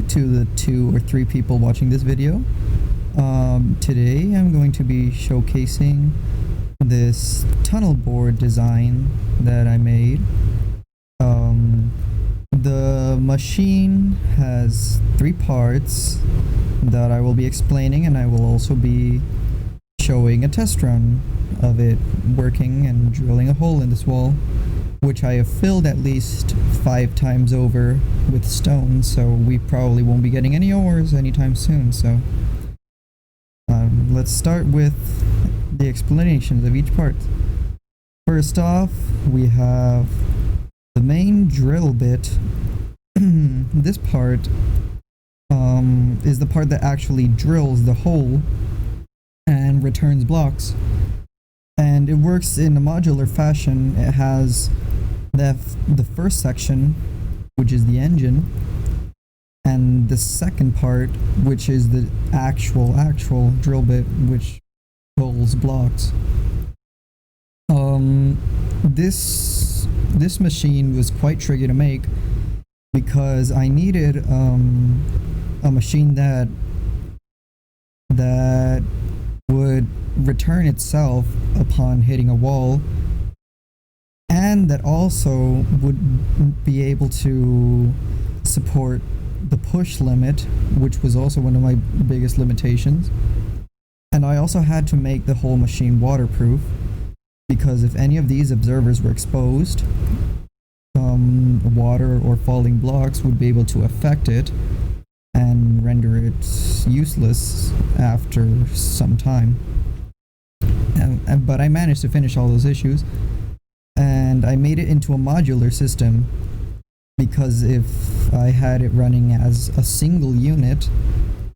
to the 2 or 3 people watching this video. Today I'm going to be showcasing this tunnel board design that I made. The machine has 3 parts that I will be explaining, and I will also be showing a test run of it working and drilling a hole in this wall, which I have filled at least 5 times over with stone, so we probably won't be getting any ores anytime soon. So let's start with the explanations of each part. First off, we have the main drill bit. This part is the part that actually drills the hole and returns blocks, and it works in a modular fashion. It has the first section, which is the engine, and the second part, which is the actual drill bit, which pulls blocks. This machine was quite tricky to make because I needed a machine that would return itself upon hitting a wall, and that also would be able to support the push limit, which was also one of my biggest limitations. And I also had to make the whole machine waterproof, because if any of these observers were exposed, water or falling blocks would be able to affect it and render it useless after some time. But I managed to finish all those issues, and I made it into a modular system, because if I had it running as a single unit,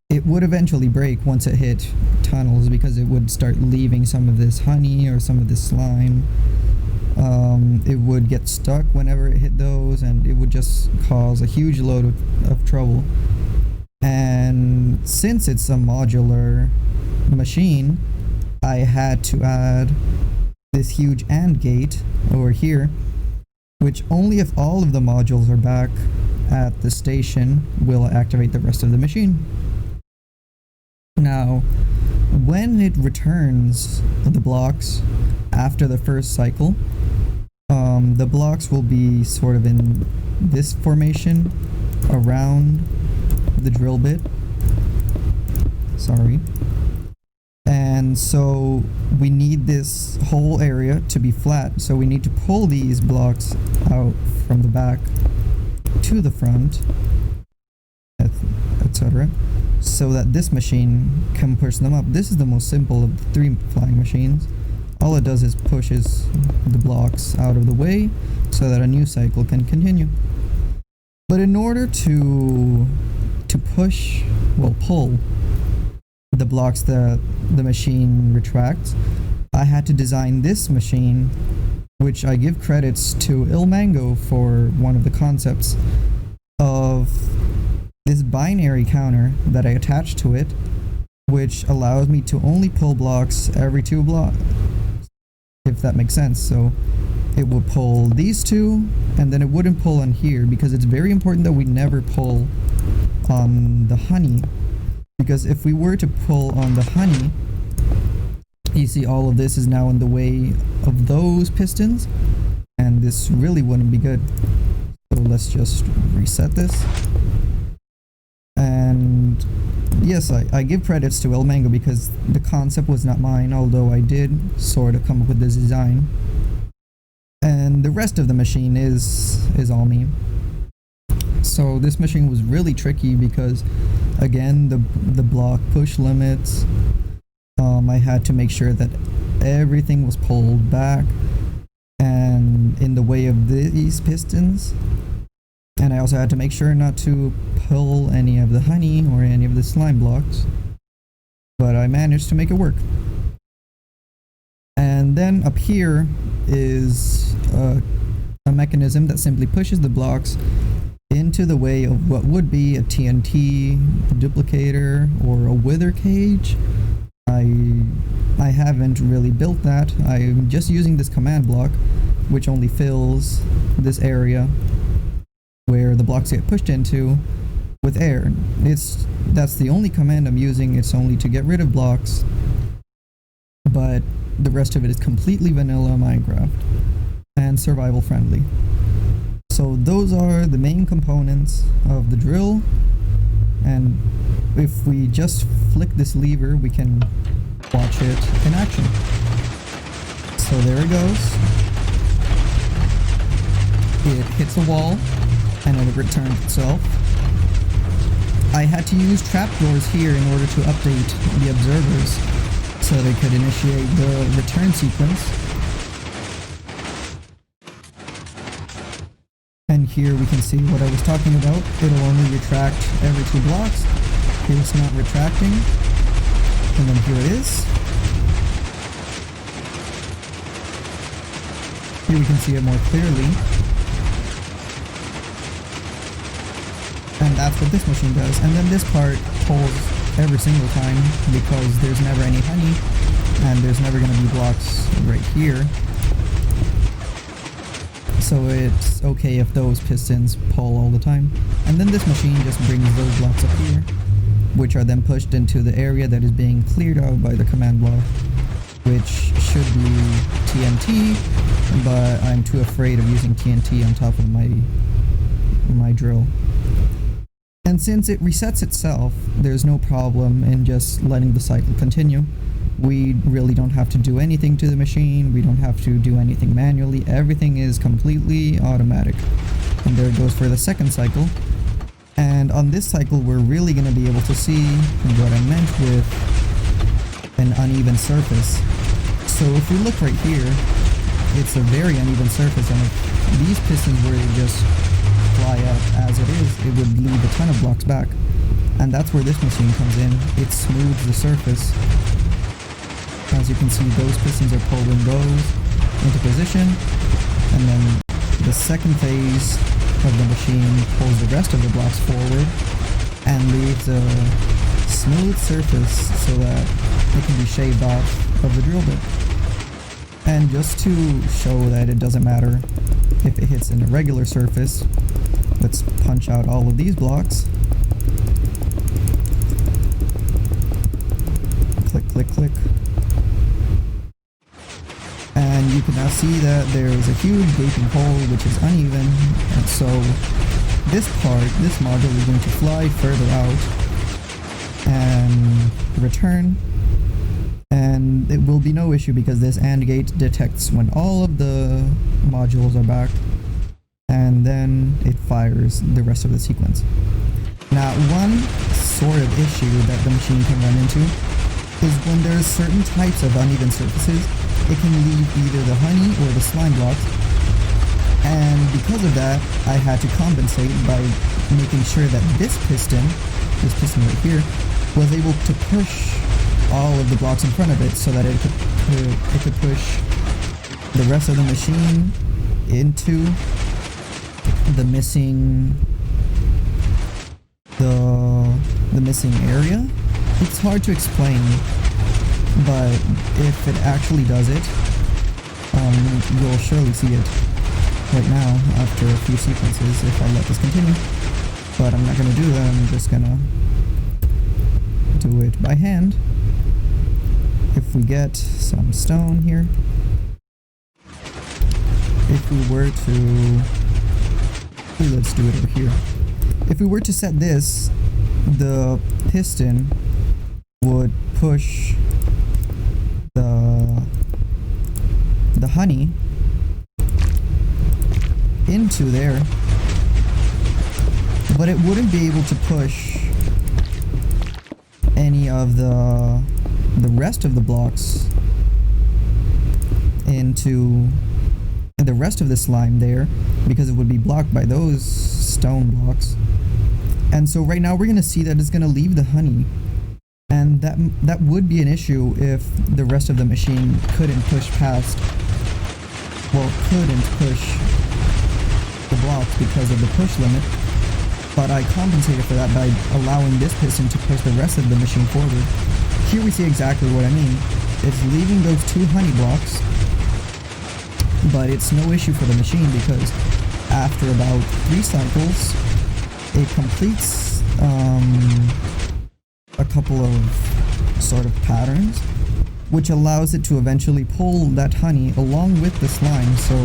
it would eventually break once it hit tunnels, because it would start leaving some of this honey or some of this slime. It would get stuck whenever it hit those, and it would just cause a huge load of trouble. And since it's a modular machine, I had to add this huge AND gate over here, which only if all of the modules are back at the station will activate the rest of the machine. Now, when it returns the blocks after the first cycle, the blocks will be sort of in this formation around the drill bit. Sorry. And so we need this whole area to be flat, so we need to pull these blocks out from the back to the front, etc., so that this machine can push them up. This is the most simple of the 3 flying machines. All it does is pushes the blocks out of the way so that a new cycle can continue. But in order to pull the blocks that the machine retracts, I had to design this machine, which I give credits to Ilmango for one of the concepts of this binary counter that I attached to it, which allows me to only pull blocks every 2 blocks, if that makes sense. So it would pull these 2, and then it wouldn't pull on here, because it's very important that we never pull on the honey, because if we were to pull on the honey, you see all of this is now in the way of those pistons, and this really wouldn't be good. So let's just reset this. And yes, I give credits to Ilmango because the concept was not mine, although I did sort of come up with this design. And the rest of the machine is all me. So this machine was really tricky because, again, the block push limits, I had to make sure that everything was pulled back and in the way of these pistons. And I also had to make sure not to pull any of the honey or any of the slime blocks. But I managed to make it work. And then up here is a mechanism that simply pushes the blocks into the way of what would be a TNT duplicator or a wither cage. I haven't really built that. I'm just using this command block, which only fills this area where the blocks get pushed into, with air. That's the only command I'm using. It's only to get rid of blocks, but the rest of it is completely vanilla Minecraft and survival friendly. So those are the main components of the drill, and if we just flick this lever, we can watch it in action. So there it goes. It hits a wall and it returns itself. I had to use trapdoors here in order to update the observers so they could initiate the return sequence. And here we can see what I was talking about. It'll only retract every 2 blocks. Here it's not retracting. And then here it is. Here we can see it more clearly. And that's what this machine does. And then this part pulls every single time because there's never any honey and there's never going to be blocks right here. So it's okay if those pistons pull all the time. And then this machine just brings those blocks up here, which are then pushed into the area that is being cleared out by the command block, which should be TNT, but I'm too afraid of using TNT on top of my drill. And since it resets itself, there's no problem in just letting the cycle continue. We really don't have to do anything to the machine, we don't have to do anything manually, everything is completely automatic. And there it goes for the second cycle. And on this cycle, we're really going to be able to see what I meant with an uneven surface. So if we look right here, it's a very uneven surface, and if these pistons were to just fly out as it is, it would leave a ton of blocks back. And that's where this machine comes in. It smooths the surface. As you can see, those pistons are pulling those into position, and then the second phase of the machine pulls the rest of the blocks forward and leaves a smooth surface so that it can be shaved off of the drill bit. And just to show that it doesn't matter if it hits an irregular surface, let's punch out all of these blocks. Click, click, click. And you can now see that there is a huge gaping hole which is uneven, and so this module is going to fly further out and return, and it will be no issue because this AND gate detects when all of the modules are back, and then it fires the rest of the sequence. Now, one sort of issue that the machine can run into is when there's certain types of uneven surfaces, it can leave either the honey or the slime blocks, and because of that, I had to compensate by making sure that this piston right here, was able to push all of the blocks in front of it so that it could push the rest of the machine into the missing area. It's hard to explain, but if it actually does it, you'll surely see it right now after a few sequences if I let this continue. But I'm not going to do that, I'm just going to do it by hand. If we get some stone here, if we were to, let's do it over here. If we were to set this, the piston would push the honey into there, but it wouldn't be able to push any of the rest of the blocks into the rest of the slime there, because it would be blocked by those stone blocks. And so right now we're going to see that it's going to leave the honey, and that would be an issue if the rest of the machine couldn't push the blocks because of the push limit. But I compensated for that by allowing this piston to push the rest of the machine forward. Here we see exactly what I mean. It's leaving those 2 honey blocks, but it's no issue for the machine because after about 3 cycles, it completes a couple of sort of patterns, which allows it to eventually pull that honey along with the slime, so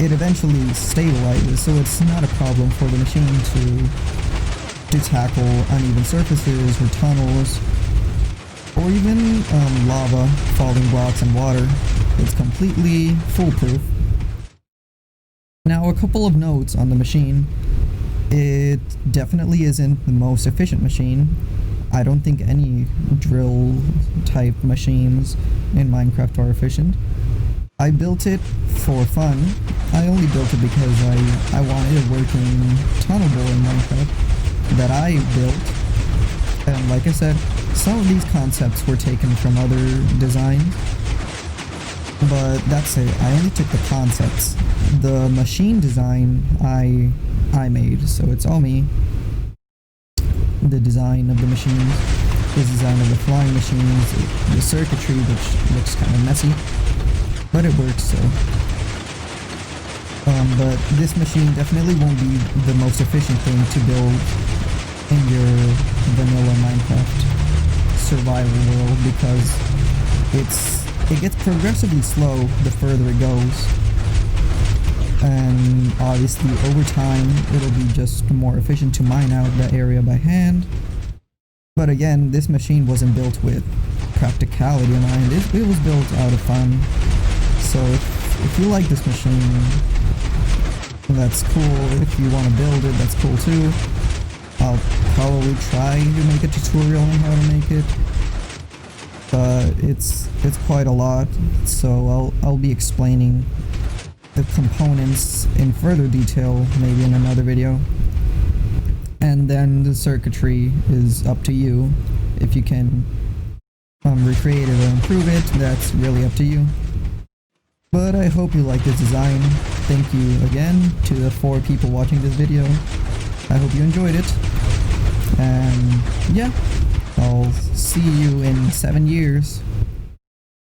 it eventually stabilizes, so it's not a problem for the machine to tackle uneven surfaces or tunnels, or even lava, falling blocks, and water. It's completely foolproof. Now, a couple of notes on the machine. It definitely isn't the most efficient machine. I don't think any drill type machines in Minecraft are efficient. I built it for fun. I only built it because I wanted a working tunnel bore in Minecraft that I built. And like I said, some of these concepts were taken from other designs, but that's it. I only took the concepts. The machine design I made, so it's all me. The design of the machines, the design of the flying machines, the circuitry, which looks kind of messy, but it works, so. But this machine definitely won't be the most efficient thing to build in your vanilla Minecraft survival world, because it gets progressively slow the further it goes, and obviously over time it'll be just more efficient to mine out that area by hand. But again, this machine wasn't built with practicality in mind. It was built out of fun. So if you like this machine, that's cool. If you want to build it, that's cool too. I'll probably try to make a tutorial on how to make it, but it's quite a lot, so I'll be explaining the components in further detail maybe in another video. And then the circuitry is up to you. If you can recreate it or improve it, that's really up to you. But I hope you like this design. Thank you again to the 4 people watching this video. I hope you enjoyed it. And yeah, I'll see you in 7 years.